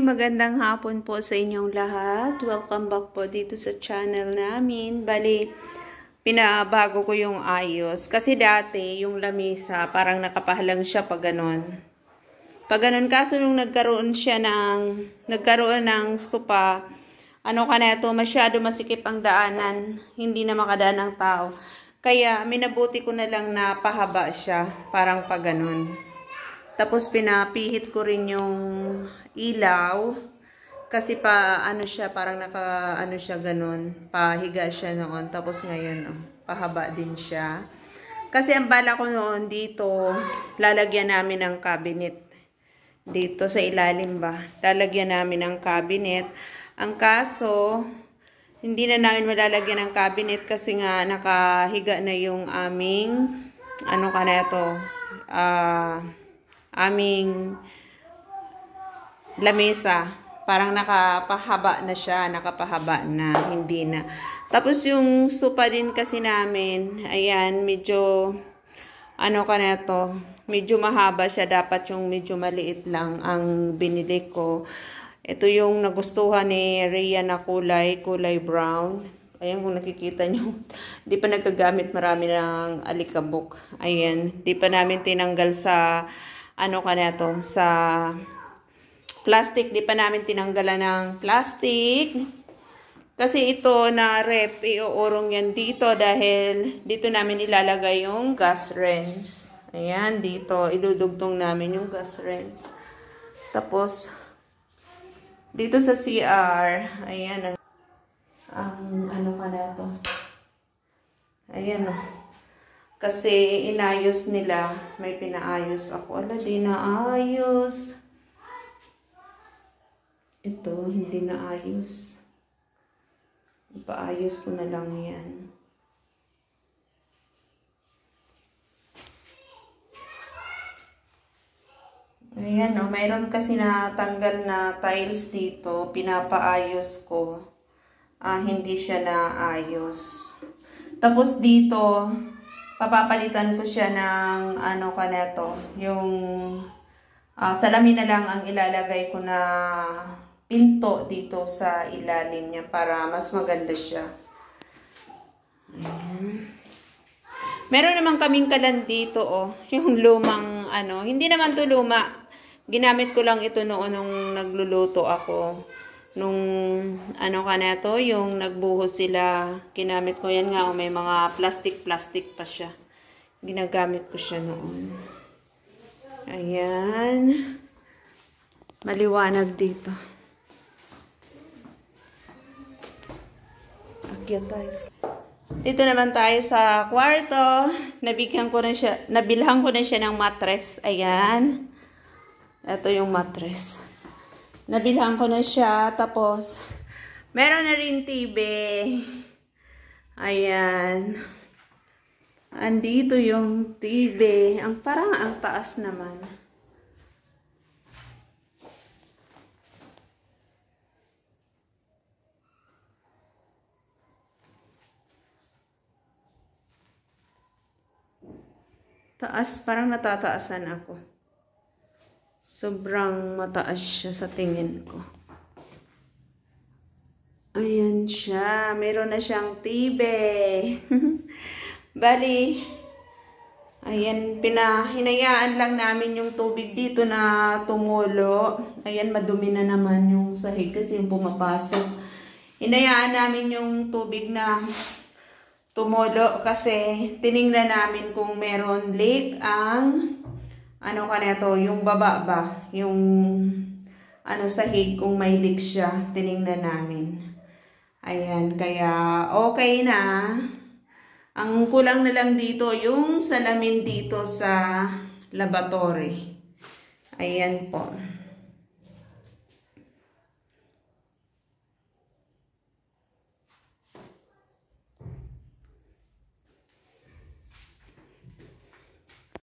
Magandang hapon po sa inyong lahat. Welcome back po dito sa channel namin. Bali, pinabago ko yung ayos. Kasi dati, yung lamesa, parang nakapahalang siya pag ganon. Pag ganon, kaso nung nagkaroon ng sopa, masyado masikip ang daanan. Hindi na makadaan ang tao. Kaya, minabuti ko na lang na pahaba siya. Parang pag ganon. Tapos pinapihit ko rin yung ilaw kasi parang ganun, pahiga siya noon. Tapos ngayon pahaba din siya. Kasi ang bala ko noon dito, lalagyan namin ng cabinet. Dito sa ilalim ba? Lalagyan namin ng cabinet. Ang kaso, hindi na namin malalagyan ng cabinet kasi nga nakahiga na yung aming aming lamesa. Parang nakapahaba na, hindi na. Tapos yung sopa din kasi namin, ayan, medyo medyo mahaba siya. Dapat yung medyo maliit lang ang binili ko. Ito yung nagustuhan ni Rhea na kulay sa ayan, kung nakikita nyo, di pa nagkagamit marami ng alikabok. Ayan, di pa namin tinanggal sa sa plastic. Di pa namin tinanggalan ng plastic. Kasi ito na rep, iuurong yan dito dahil dito namin ilalagay yung gas range. Ayan, dito, idudugtong namin yung gas range. Tapos, dito sa CR, ayan, ayan kasi inayos nila, may pinaayos ako. Di naayos. Ito, hindi naayos. Ipaayos ko na lang yan. Ayan mayroon kasi natanggal na tiles dito, pinapaayos ko. Hindi siya naayos. Tapos dito, papapalitan ko siya ng yung salamin na lang ang ilalagay ko na pinto dito sa ilalim niya para mas maganda siya. Ayan. Meron naman kaming kalan dito, yung lumang hindi naman to luma. Ginamit ko lang ito noon nung nagluluto ako. Nung yung nagbuhos sila, ginamit ko yan nga, may mga plastic pa siya. Ginagamit ko siya noon. Ayan. Maliwanag dito. Akyat tayo. Dito naman tayo sa kwarto. Nabilhan ko na siya ng mattress. Ayan. Ito yung mattress. Nabilhan ko na siya. Tapos, meron na rin TV. Ayan. Andito yung TV. Parang ang taas naman. Taas, parang natataasan ako. Sobrang mataas siya sa tingin ko. Ayan siya. Meron na siyang TV. Bali, ayan, hinayaan lang namin yung tubig dito na tumulo. Ayan, madumi na naman yung sahig kasi yung pumapasok. Hinayaan namin yung tubig na tumulo kasi tiningnan namin kung meron leak ang yung baba ba, yung sahig, kung may leak siya, tiningnan namin. Ayan, kaya okay na. Ang kulang na lang dito yung salamin dito sa lavatory. Ayan po.